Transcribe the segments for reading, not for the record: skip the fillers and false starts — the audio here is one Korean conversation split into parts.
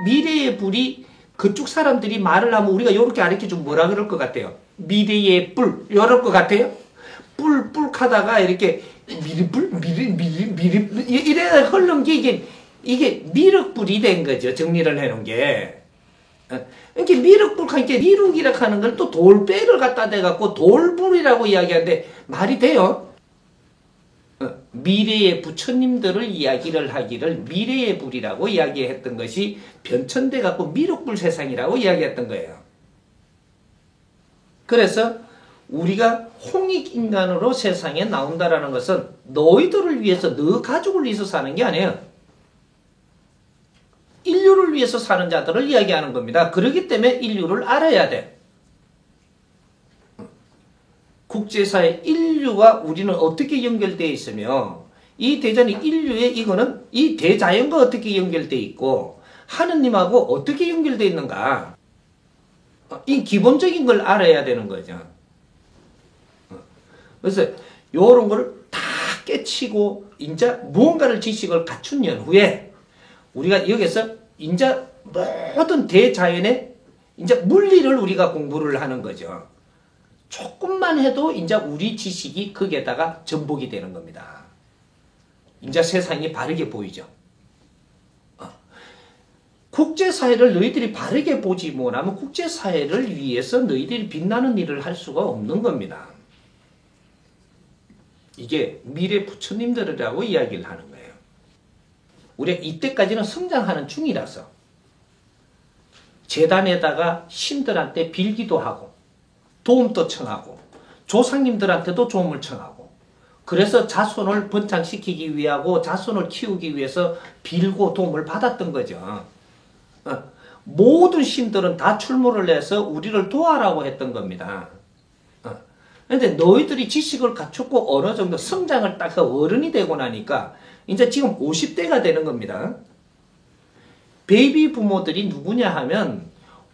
미래의 불이 그쪽 사람들이 말을 하면 우리가 이렇게 가르쳐주면 뭐라 그럴 것 같아요? 미래의 불 이럴 것 같아요? 뿔 하다가 이렇게 미리 이래 흐른 게 이게 미륵불이 된 거죠. 정리를 해놓은 게. 이렇게 미륵불 하니까 미륵이라고 하는 걸 또 돌배를 갖다 대갖고 돌불이라고 이야기하는데 말이 돼요? 미래의 부처님들을 이야기를 하기를 미래의 불이라고 이야기했던 것이 변천돼 갖고 미륵불 세상이라고 이야기했던 거예요. 그래서 우리가 홍익인간으로 세상에 나온다라는 것은 너희들을 위해서 너 가족을 위해서 사는 게 아니에요. 인류를 위해서 사는 자들을 이야기하는 겁니다. 그렇기 때문에 인류를 알아야 돼. 국제사회 인류와 우리는 어떻게 연결되어 있으며 이 대전이 인류의 이거는 이 대자연과 어떻게 연결되어 있고 하느님하고 어떻게 연결되어 있는가. 이 기본적인 걸 알아야 되는 거죠. 그래서 요런 거를 다 깨치고 이제 무언가를 지식을 갖춘 연후에 우리가 여기서 이제 모든 대자연의 이제 물리를 우리가 공부를 하는 거죠. 조금만 해도 이제 우리 지식이 거기에다가 전복이 되는 겁니다. 이제 세상이 바르게 보이죠. 국제사회를 너희들이 바르게 보지 못하면 국제사회를 위해서 너희들이 빛나는 일을 할 수가 없는 겁니다. 이게 미래 부처님들이라고 이야기를 하는 거예요. 우리가 이때까지는 성장하는 중이라서 재단에다가 신들한테 빌기도 하고 도움도 청하고 조상님들한테도 도움을 청하고 그래서 자손을 번창시키기 위하고 자손을 키우기 위해서 빌고 도움을 받았던 거죠. 모든 신들은 다 출몰을 해서 우리를 도와라고 했던 겁니다. 그런데 너희들이 지식을 갖추고 어느 정도 성장을 딱 어른이 되고 나니까 이제 지금 50대가 되는 겁니다. 베이비 부모들이 누구냐 하면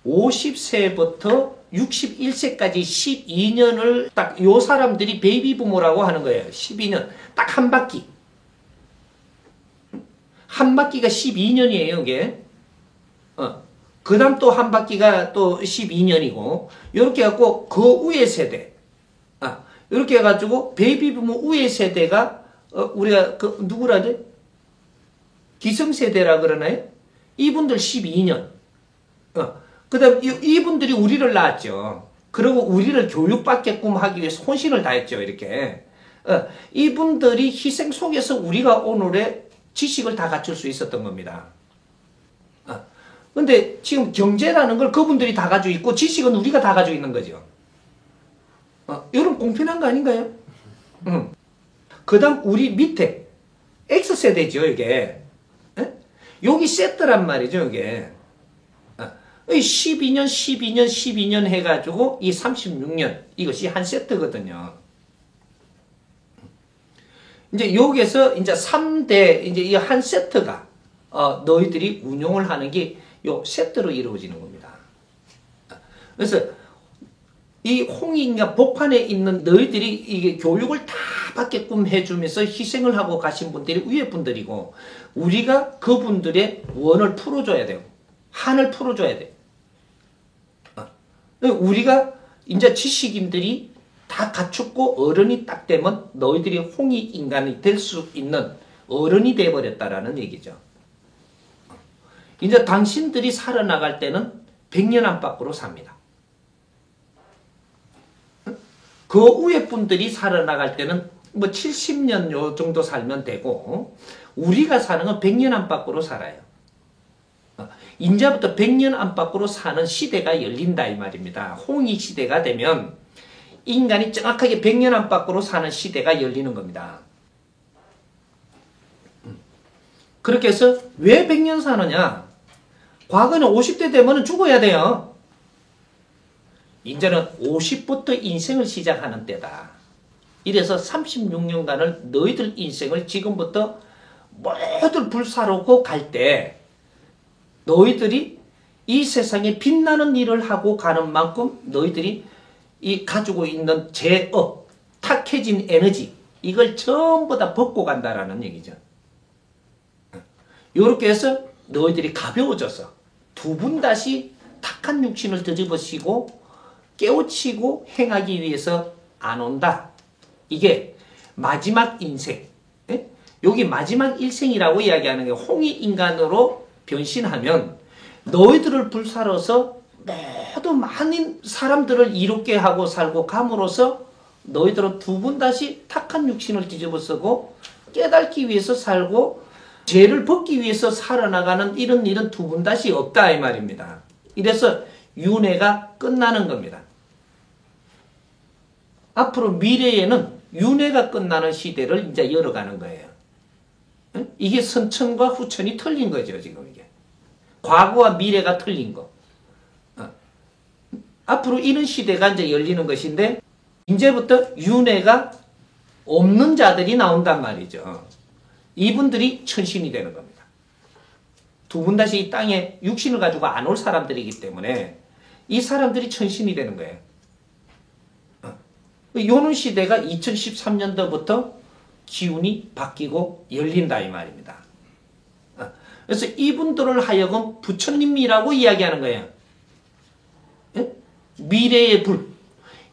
50세부터 61세까지 12년을 딱 요 사람들이 베이비 부모라고 하는 거예요. 12년. 딱 한 바퀴. 한 바퀴가 12년이에요, 이게. 그 다음 또 한 바퀴가 또 12년이고, 요렇게 해갖고, 그 위에 세대. 요렇게 해가지고, 베이비 부모 위에 세대가, 우리가, 누구라지? 기성세대라 그러나요? 이분들 12년. 그 다음, 이분들이 우리를 낳았죠. 그리고 우리를 교육받게끔 하기 위해서 혼신을 다했죠, 이렇게. 이분들이 희생 속에서 우리가 오늘의 지식을 다 갖출 수 있었던 겁니다. 근데 지금 경제라는 걸 그분들이 다 가지고 있고 지식은 우리가 다 가지고 있는 거죠. 이런 공평한 거 아닌가요? 그 다음 우리 밑에 X세대죠, 이게. 여기 세트란 말이죠, 이게. 12년, 12년, 12년 해가지고 이 36년 이것이 한 세트거든요. 이제 여기에서 이제 3대 이제 이 한 세트가 너희들이 운용을 하는 게 요 세트로 이루어지는 겁니다. 그래서 이 홍익인간 복판에 있는 너희들이 이게 교육을 다 받게끔 해주면서 희생을 하고 가신 분들이 위에 분들이고 우리가 그분들의 원을 풀어줘야 돼요. 한을 풀어줘야 돼요. 우리가 이제 지식인들이 다 갖추고 어른이 딱 되면 너희들이 홍익인간이 될 수 있는 어른이 되어버렸다라는 얘기죠. 이제 당신들이 살아나갈 때는 100년 안팎으로 삽니다. 그 위에 분들이 살아나갈 때는 뭐 70년 요 정도 살면 되고 우리가 사는 건 100년 안팎으로 살아요. 이제부터 100년 안팎으로 사는 시대가 열린다 이 말입니다. 홍익 시대가 되면 인간이 정확하게 100년 안팎으로 사는 시대가 열리는 겁니다. 그렇게 해서 왜 100년 사느냐? 과거는 50대 되면 죽어야 돼요. 이제는 50부터 인생을 시작하는 때다. 이래서 36년간을 너희들 인생을 지금부터 모두 불사르고 갈 때 너희들이 이 세상에 빛나는 일을 하고 가는 만큼 너희들이 이 가지고 있는 제업, 탁해진 에너지 이걸 전부 다 벗고 간다라는 얘기죠. 이렇게 해서 너희들이 가벼워져서 두 분 다시 탁한 육신을 뒤집어쓰고 깨우치고 행하기 위해서 안 온다. 이게 마지막 인생. 예? 여기 마지막 일생이라고 이야기하는 게 홍익인간으로 변신하면 너희들을 불사러서 모두 많은 사람들을 이롭게 하고 살고 감으로써 너희들은 두 번 다시 탁한 육신을 뒤집어쓰고 깨닫기 위해서 살고 죄를 벗기 위해서 살아나가는 이런 일은 두 번 다시 없다 이 말입니다. 이래서 윤회가 끝나는 겁니다. 앞으로 미래에는 윤회가 끝나는 시대를 이제 열어가는 거예요. 이게 선천과 후천이 틀린 거죠, 지금 이게. 과거와 미래가 틀린 거. 앞으로 이런 시대가 이제 열리는 것인데, 이제부터 윤회가 없는 자들이 나온단 말이죠. 이분들이 천신이 되는 겁니다. 두 분 다시 이 땅에 육신을 가지고 안 올 사람들이기 때문에 이 사람들이 천신이 되는 거예요. 요는 시대가 2013년도부터 기운이 바뀌고 열린다 이 말입니다. 그래서 이분들을 하여금 부처님이라고 이야기하는 거예요. 미래의 불.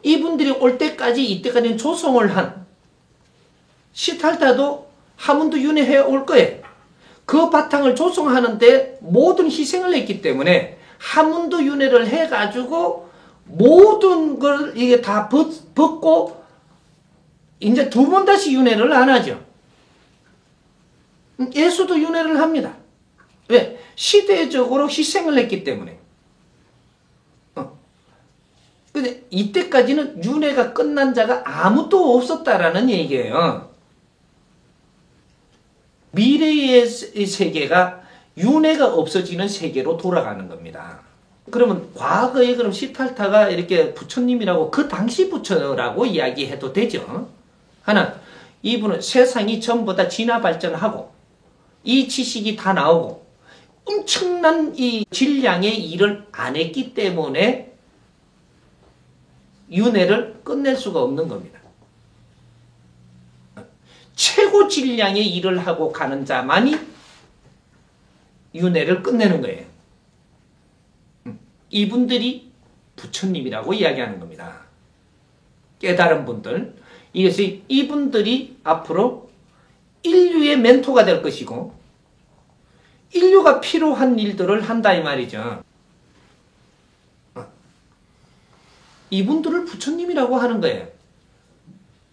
이분들이 올 때까지 이때까지는 조성을 한 시탈타도 하문도 윤회해 올 거예요. 그 바탕을 조성하는데 모든 희생을 했기 때문에 하문도 윤회를 해가지고 모든 걸 이게 다 벗고 이제 두 번 다시 윤회를 안 하죠. 예수도 윤회를 합니다. 왜? 시대적으로 희생을 했기 때문에. 근데 이때까지는 윤회가 끝난 자가 아무도 없었다라는 얘기예요. 미래의 세계가 윤회가 없어지는 세계로 돌아가는 겁니다. 그러면 과거에 그럼 시탈타가 이렇게 부처님이라고 그 당시 부처라고 이야기해도 되죠. 하나, 이분은 세상이 전부 다 진화 발전하고 이 지식이 다 나오고 엄청난 이 질량의 일을 안 했기 때문에 윤회를 끝낼 수가 없는 겁니다. 최고 질량의 일을 하고 가는 자만이 윤회를 끝내는 거예요. 이분들이 부처님이라고 이야기하는 겁니다. 깨달은 분들. 이것이 이분들이 앞으로 인류의 멘토가 될 것이고 인류가 필요한 일들을 한다 이 말이죠. 이분들을 부처님이라고 하는 거예요.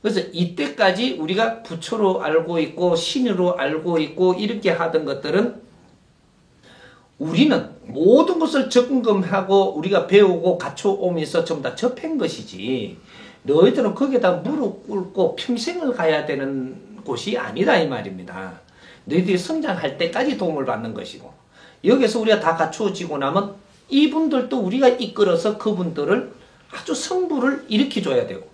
그래서 이때까지 우리가 부처로 알고 있고 신으로 알고 있고 이렇게 하던 것들은 우리는 모든 것을 점검하고 우리가 배우고 갖춰오면서 전부 다 접한 것이지 너희들은 거기에다 무릎 꿇고 평생을 가야 되는 곳이 아니다 이 말입니다. 너희들이 성장할 때까지 도움을 받는 것이고 여기서 우리가 다 갖추어지고 나면 이분들도 우리가 이끌어서 그분들을 아주 성부를 일으켜줘야 되고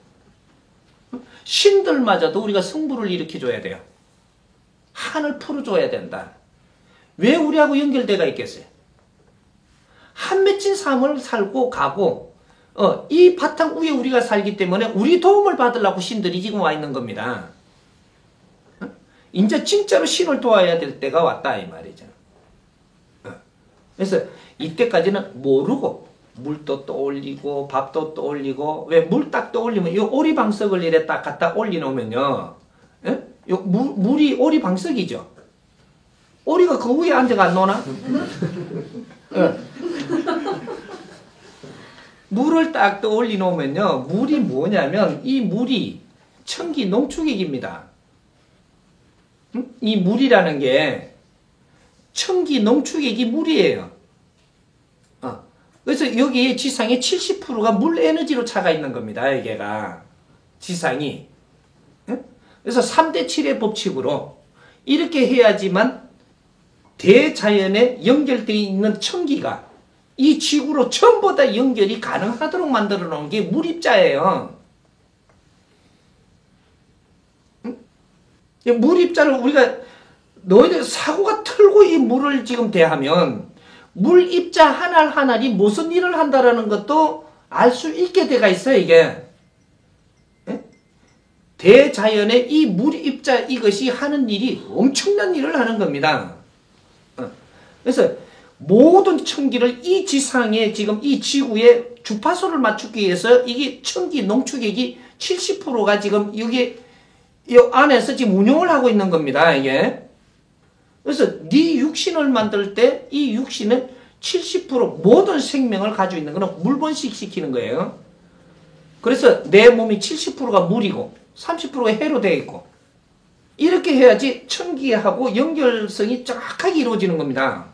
신들마저도 우리가 성부를 일으켜줘야 돼요. 한을 풀어줘야 된다. 왜 우리하고 연결돼가 있겠어요? 한 맺힌 삶을 살고 가고 이 바탕 위에 우리가 살기 때문에 우리 도움을 받으려고 신들이 지금 와 있는 겁니다. 이제 진짜로 신을 도와야 될 때가 왔다 이 말이죠. 그래서 이때까지는 모르고 물도 떠올리고 밥도 떠올리고 왜 물 딱 떠올리면 이 오리방석을 이래 딱 갖다 올려놓으면요 물이 오리방석이죠. 오리가 그 위에 앉아가 안 노나? 물을 딱 떠올려 놓으면요 물이 뭐냐면 이 물이 청기 농축액입니다. 이 물이라는 게 청기 농축액이 물이에요. 그래서 여기 지상의 70%가 물 에너지로 차가 있는 겁니다. 이게가 지상이. 그래서 3대 7의 법칙으로 이렇게 해야지만 대자연에 연결되어 있는 청기가 이 지구로 전부 다 연결이 가능하도록 만들어 놓은 게 물입자예요. 물입자를 우리가 너희들 사고가 틀고 이 물을 지금 대하면 물입자 하나하나이 무슨 일을 한다라는 것도 알 수 있게 돼가 있어요, 이게. 대자연의 이 물입자 이것이 하는 일이 엄청난 일을 하는 겁니다. 그래서 모든 천기를 이 지상에 지금 이 지구에 주파수를 맞추기 위해서 이게 천기 농축액이 70%가 지금 여기 이 안에서 지금 운영을 하고 있는 겁니다. 이게. 그래서 네 육신을 만들 때 이 육신은 70% 모든 생명을 가지고 있는 거는 물번식 시키는 거예요. 그래서 내 몸이 70%가 물이고 30%가 해로 되어 있고 이렇게 해야지 천기하고 연결성이 정확하게 이루어지는 겁니다.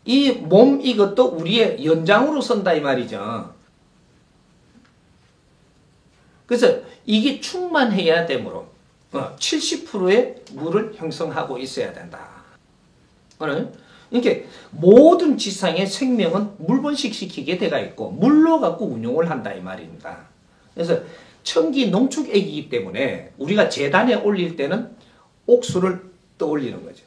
이 몸 이것도 우리의 연장으로 선다 이 말이죠. 그래서 이게 충만해야 되므로 70%의 물을 형성하고 있어야 된다. 이렇게 모든 지상의 생명은 물번식 시키게 되어 있고 물로 갖고 운용을 한다 이 말입니다. 그래서 천기 농축액이기 때문에 우리가 제단에 올릴 때는 옥수를 떠올리는 거죠.